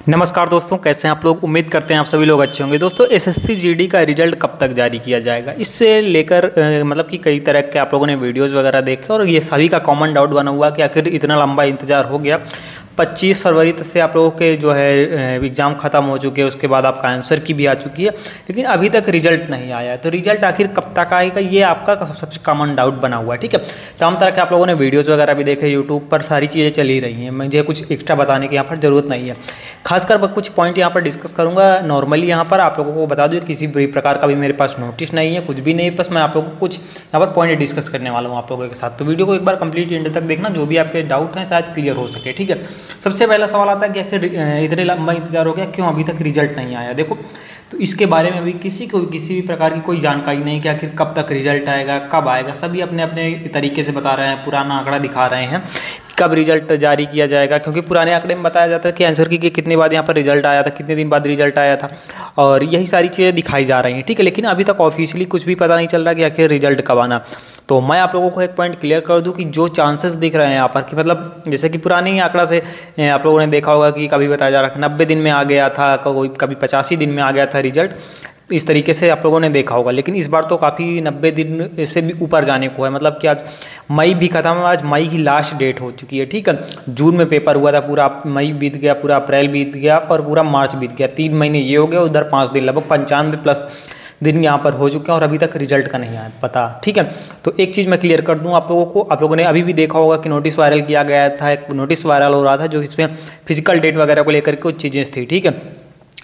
नमस्कार दोस्तों, कैसे हैं आप लोग। उम्मीद करते हैं आप सभी लोग अच्छे होंगे। दोस्तों एसएससी जीडी का रिजल्ट कब तक जारी किया जाएगा, इससे लेकर मतलब कि कई तरह के आप लोगों ने वीडियोस वगैरह देखे और ये सभी का कॉमन डाउट बना हुआ कि आखिर इतना लंबा इंतजार हो गया। 25 फरवरी तक से आप लोगों के जो है एग्ज़ाम ख़त्म हो चुके हैं, उसके बाद आपका आंसर की भी आ चुकी है, लेकिन अभी तक रिजल्ट नहीं आया है। तो रिजल्ट आखिर कब तक आएगा, ये आपका सबसे कॉमन डाउट बना हुआ है। ठीक है, तमाम तरह के आप लोगों ने वीडियोज़ वगैरह भी देखे, यूट्यूब पर सारी चीज़ें चल ही रही हैं। मुझे कुछ एक्स्ट्रा बताने की यहाँ पर ज़रूरत नहीं है। खासकर मैं कुछ पॉइंट यहाँ पर डिस्कस करूँगा। नॉर्मली यहाँ पर आप लोगों को बता दूँ किसी भी प्रकार का भी मेरे पास नोटिस नहीं है, कुछ भी नहीं है, बस मैं आप लोगों को कुछ यहाँ पर पॉइंट डिस्कस करने वाला हूँ आप लोगों के साथ। तो वीडियो को एक बार कंप्लीट एंड तक देखना, जो भी आपके डाउट हैं शायद क्लियर हो सके। ठीक है, सबसे पहला सवाल आता है कि आखिर इतने लंबा इंतजार हो गया, क्यों अभी तक रिजल्ट नहीं आया। देखो, तो इसके बारे में अभी किसी को किसी भी प्रकार की कोई जानकारी नहीं कि आखिर कब तक रिजल्ट आएगा, कब आएगा। सभी अपने अपने तरीके से बता रहे हैं, पुराना आंकड़ा दिखा रहे हैं कब रिजल्ट जारी किया जाएगा, क्योंकि पुराने आंकड़े में बताया जाता है कि आंसर की कितने बाद यहाँ पर रिजल्ट आया था, कितने दिन बाद रिजल्ट आया था, और यही सारी चीज़ें दिखाई जा रही हैं। ठीक है, लेकिन अभी तक ऑफिशियली कुछ भी पता नहीं चल रहा कि आखिर रिजल्ट कब आना। तो मैं आप लोगों को एक पॉइंट क्लियर कर दूं कि जो चांसेस दिख रहे हैं यहाँ पर कि मतलब जैसे कि पुराने ही आंकड़ा से आप लोगों ने देखा होगा कि कभी बताया जा रहा है 90 दिन में आ गया था, कभी 85 दिन में आ गया था रिजल्ट, इस तरीके से आप लोगों ने देखा होगा। लेकिन इस बार तो काफ़ी 90 दिन से भी ऊपर जाने को है। मतलब कि आज मई भी खत्म है, आज मई की लास्ट डेट हो चुकी है। ठीक है, जून में पेपर हुआ था, पूरा मई बीत गया, पूरा अप्रैल बीत गया और पूरा मार्च बीत गया। 3 महीने ये हो गया, उधर 5 दिन, लगभग 95 प्लस दिन यहाँ पर हो चुके हैं और अभी तक रिजल्ट का नहीं आया पता। ठीक है, तो एक चीज़ मैं क्लियर कर दूँ आप लोगों को। आप लोगों ने अभी भी देखा होगा कि नोटिस वायरल किया गया था, एक नोटिस वायरल हो रहा था जो इसमें फिजिकल डेट वगैरह को लेकर के कुछ चीज़ें थी। ठीक है,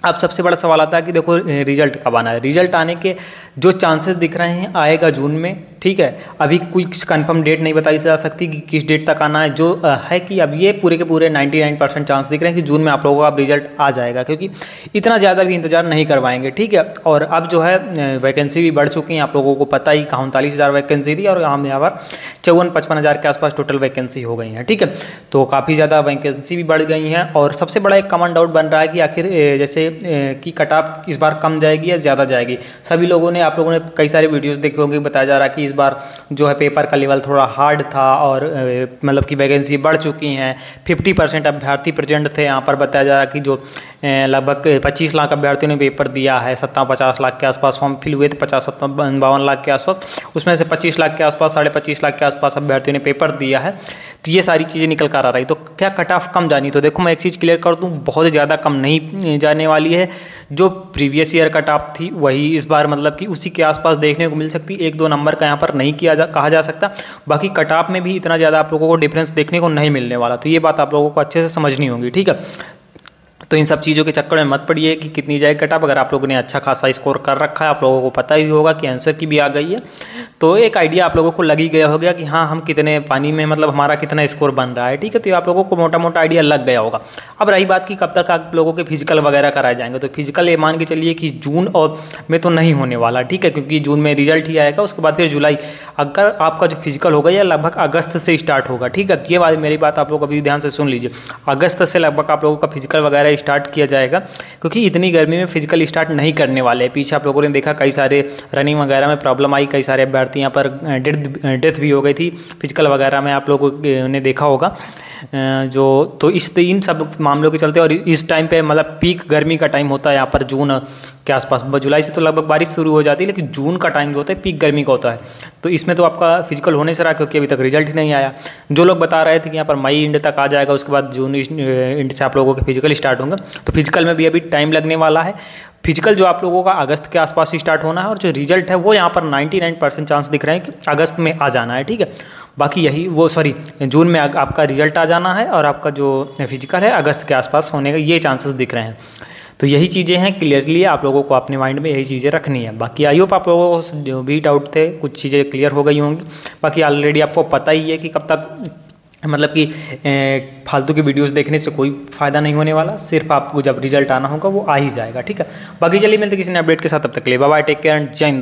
अब सबसे बड़ा सवाल आता है कि देखो रिजल्ट कब आना है। रिजल्ट आने के जो चांसेस दिख रहे हैं आएगा जून में। ठीक है, अभी कोई कंफर्म डेट नहीं बताई जा सकती कि किस डेट तक आना है। जो है कि अब ये पूरे के पूरे 99% चांस दिख रहे हैं कि जून में आप लोगों का अब रिजल्ट आ जाएगा, क्योंकि इतना ज़्यादा भी इंतजार नहीं करवाएंगे। ठीक है, और अब जो है वैकेंसी भी बढ़ चुकी हैं, आप लोगों को पता ही 39,000 वैकेंसी थी और हम यहाँ पर 54-55 हज़ार के आसपास टोटल वैकेंसी हो गई हैं। ठीक है, तो काफ़ी ज़्यादा वैकेंसी भी बढ़ गई हैं। और सबसे बड़ा एक कॉमन डाउट बन रहा है कि आखिर जैसे कि कट ऑफ इस बार कम जाएगी या ज़्यादा जाएगी। सभी लोगों ने आप लोगों ने कई सारे वीडियोस देखे होंगे, बताया जा रहा है कि इस बार जो है पेपर का लेवल थोड़ा हार्ड था और मतलब कि वैकेंसी बढ़ चुकी हैं। 50% अभ्यर्थी प्रेजेंट थे। यहाँ पर बताया जा रहा है कि जो लगभग 25 लाख अभ्यर्थियों ने पेपर दिया है, 57-50 लाख के आसपास फॉर्म फिल हुए थे, 50-52 लाख के आसपास, उसमें से 25 लाख के आसपास, 25.5 लाख के आसपास अभ्यर्थियों ने पेपर दिया है। तो ये सारी चीज़ें निकल कर आ रही। तो क्या कट ऑफ कम जानी? तो देखो, मैं एक चीज़ क्लियर कर दूँ, बहुत ज़्यादा कम नहीं जाने वाली है। जो प्रीवियस ईयर कट ऑफ थी वही इस बार मतलब कि उसी के आसपास देखने को मिल सकती है। 1-2 नंबर का यहाँ पर नहीं कहा जा सकता। बाकी कट ऑफ में भी इतना ज़्यादा आप लोगों को डिफरेंस देखने को नहीं मिलने वाला। तो ये बात आप लोगों को अच्छे से समझनी होगी। ठीक है, तो इन सब चीज़ों के चक्कर में मत पड़िए कि कितनी जाए कट ऑफ। अगर आप लोगों ने अच्छा खासा स्कोर कर रखा है, आप लोगों को पता ही होगा कि आंसर की भी आ गई है, तो एक आइडिया आप लोगों को लग ही गया होगा कि हाँ हम कितने पानी में, मतलब हमारा कितना स्कोर बन रहा है। ठीक है, तो आप लोगों को मोटा मोटा आइडिया लग गया होगा। अब रही बात कि कब तक आप लोगों के फिजिकल वगैरह कराए जाएंगे, तो फिजिकल ये मान के चलिए कि जून और में तो नहीं होने वाला। ठीक है, क्योंकि जून में रिजल्ट ही आएगा, उसके बाद फिर जुलाई। अगर आपका जो फिजिकल होगा यह लगभग अगस्त से स्टार्ट होगा। ठीक है, ये बात मेरी बात आप लोग अभी ध्यान से सुन लीजिए। अगस्त से लगभग आप लोगों का फिजिकल वगैरह स्टार्ट किया जाएगा, क्योंकि इतनी गर्मी में फिजिकल स्टार्ट नहीं करने वाले हैं। पीछे आप लोगों ने देखा कई सारे रनिंग वगैरह में प्रॉब्लम आई, कई सारे अभ्यर्थी यहाँ पर डेथ भी हो गई थी फिजिकल वगैरह में, आप लोगों ने देखा होगा जो। तो इन सब मामलों के चलते, और इस टाइम पे मतलब पीक गर्मी का टाइम होता है यहाँ पर जून के आसपास। जुलाई से तो लगभग बारिश शुरू हो जाती है, लेकिन जून का टाइम जो होता है पीक गर्मी का होता है। तो इसमें तो आपका फिजिकल होने से रहा, क्योंकि अभी तक रिजल्ट ही नहीं आया। जो लोग बता रहे थे कि यहाँ पर मई एंड तक आ जाएगा, उसके बाद जून एंड से आप लोगों के फिजिकल स्टार्ट होंगे, तो फिजिकल में भी अभी टाइम लगने वाला है। फिजिकल जो आप लोगों का अगस्त के आसपास ही स्टार्ट होना है, और जो रिजल्ट है वो यहाँ पर 99% चांस दिख रहे हैं कि अगस्त में आ जाना है। ठीक है, बाकी यही जून में आपका रिजल्ट आ जाना है और आपका जो फिजिकल है अगस्त के आसपास होने का ये चांसेस दिख रहे हैं। तो यही चीज़ें हैं, क्लियरली आप लोगों को अपने माइंड में यही चीज़ें रखनी है। बाकी आई होप आप लोगों को जो भी डाउट थे कुछ चीज़ें क्लियर हो गई होंगी। बाकी ऑलरेडी आपको पता ही है कि कब तक मतलब कि फालतू की वीडियोस देखने से कोई फ़ायदा नहीं होने वाला। सिर्फ आपको जब रिजल्ट आना होगा वो आ ही जाएगा। ठीक है, बाकी चलिए मिलते किसी नए अपडेट के साथ, तब तक के लिए bye bye, take care and जय हिंद।